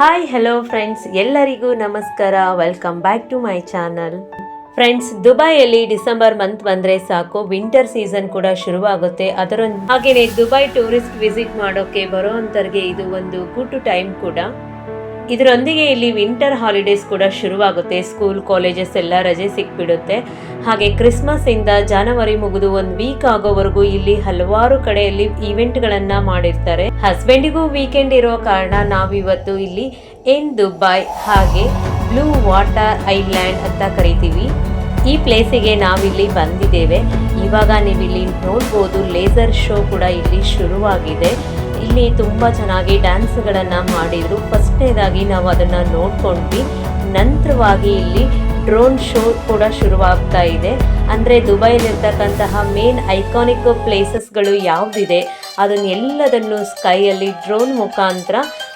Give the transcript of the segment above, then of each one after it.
Hi hello friends, ಎಲ್ಲರಿಗೂ ನಮಸ್ಕಾರ. Welcome back to my channel. Friends, ದುಬೈಯಲ್ಲಿ ಡಿಸೆಂಬರ್ ಮಂತ್ ಬಂದರೆ ಸಾಕು, ವಿಂಟರ್ ಸೀಸನ್ ಕೂಡ ಶುರುವಾಗುತ್ತೆ. ಹಾಗೆಯೇ ದುಬೈ ಟೂರಿಸ್ಟ್ ವಿಸಿಟ್ ಮಾಡೋಕೆ ಬರೋವಂಥವ್ರಿಗೆ ಇದು ಒಂದು ಗುಡ್ ಟೈಮ್ ಕೂಡ. ಇದರೊಂದಿಗೆ ಇಲ್ಲಿ ವಿಂಟರ್ ಹಾಲಿಡೇಸ್ ಕೂಡ ಶುರುವಾಗುತ್ತೆ. ಸ್ಕೂಲ್ ಕಾಲೇಜಸ್ ಎಲ್ಲ ರಜೆ ಸಿಕ್ಬಿಡುತ್ತೆ. ಹಾಗೆ ಕ್ರಿಸ್ಮಸ್ ಇಂದ ಜನವರಿ ಮುಗಿದು 1 ವೀಕ್ ಆಗೋವರೆಗೂ ಇಲ್ಲಿ ಹಲವಾರು ಕಡೆಯಲ್ಲಿ ಈವೆಂಟ್ಗಳನ್ನ ಮಾಡಿರ್ತಾರೆ. ಹಸ್ಬೆಂಡಿಗೂ ವೀಕೆಂಡ್ ಇರೋ ಕಾರಣ ನಾವಿವತ್ತು ಇಲ್ಲಿ ದುಬೈ ಹಾಗೆ ಬ್ಲೂ ವಾಟರ್ ಐಲ್ಯಾಂಡ್ ಅಂತ ಕರಿತೀವಿ, ಈ ಪ್ಲೇಸಿಗೆ ನಾವಿಲ್ಲಿ ಬಂದಿದ್ದೇವೆ. ಇವಾಗ ನೀವಿಲ್ಲಿ ನೋಡ್ಬೋದು, ಲೇಸರ್ ಶೋ ಕೂಡ ಇಲ್ಲಿ ಶುರುವಾಗಿದೆ. ಇಲ್ಲಿ ತುಂಬ ಚೆನ್ನಾಗಿ ಡ್ಯಾನ್ಸ್ಗಳನ್ನು ಮಾಡಿದ್ರು. ಫಸ್ಟ್ನೇದಾಗಿ ನಾವು ಅದನ್ನು ನೋಡ್ಕೊಂಡ್ವಿ. ನಂತರವಾಗಿ ಇಲ್ಲಿ ಡ್ರೋನ್ ಶೋ ಕೂಡ ಶುರುವಾಗ್ತಾ ಇದೆ. ಅಂದರೆ ದುಬೈಲಿರ್ತಕ್ಕಂತಹ ಮೇನ್ ಐಕಾನಿಕ್ ಪ್ಲೇಸಸ್ಗಳು ಯಾವುದಿದೆ ಅದನ್ನೆಲ್ಲದನ್ನು ಸ್ಕೈಯಲ್ಲಿ ಡ್ರೋನ್ ಮುಖಾಂತರ,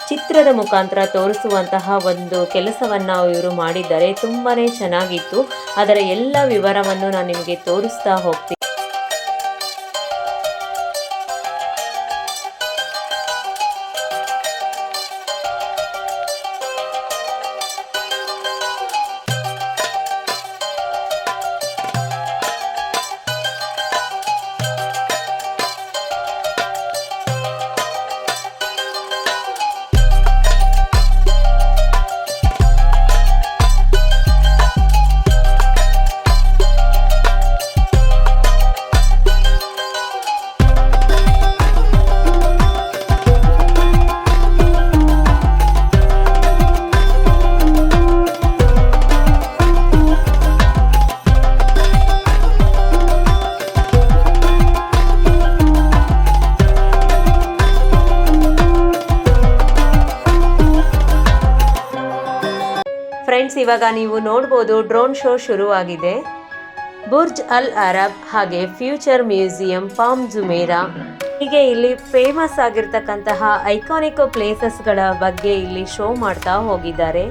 ಚಿತ್ರದ ಮುಖಾಂತರ ತೋರಿಸುವಂತಹ ಒಂದು ಕೆಲಸವನ್ನು ಇವರು ಮಾಡಿದ್ದಾರೆ. ತುಂಬಾ ಚೆನ್ನಾಗಿತ್ತು. ಅದರ ಎಲ್ಲ ವಿವರವನ್ನು ನಾನು ನಿಮಗೆ ತೋರಿಸ್ತಾ ಹೋಗ್ತೀನಿ. ಫ್ರೆಂಡ್ಸ್, ಇವಾಗ ನೀವು ನೋಡ್ಬೋದು, ಡ್ರೋನ್ ಶೋ ಶುರುವಾಗಿದೆ. ಬುರ್ಜ್ ಅಲ್ ಅರಬ್ ಹಾಗೆ ಫ್ಯೂಚರ್ ಮ್ಯೂಸಿಯಂ, ಪಾಮ್ ಜುಮೇರಾ, ಹೀಗೆ ಇಲ್ಲಿ ಫೇಮಸ್ ಆಗಿರ್ತಕ್ಕಂತಹ ಐಕಾನಿಕ್ ಪ್ಲೇಸಸ್ಗಳ ಬಗ್ಗೆ ಇಲ್ಲಿ ಶೋ ಮಾಡ್ತಾ ಹೋಗಿದ್ದಾರೆ.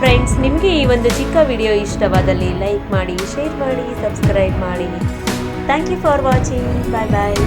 ಫ್ರೆಂಡ್ಸ್, ನಿಮಗೆ ಈ ಒಂದು ಚಿಕ್ಕ ವಿಡಿಯೋ ಇಷ್ಟವಾದಲ್ಲಿ ಲೈಕ್ ಮಾಡಿ, ಶೇರ್ ಮಾಡಿ, ಸಬ್ಸ್ಕ್ರೈಬ್ ಮಾಡಿ. Thank you for watching. Bye bye.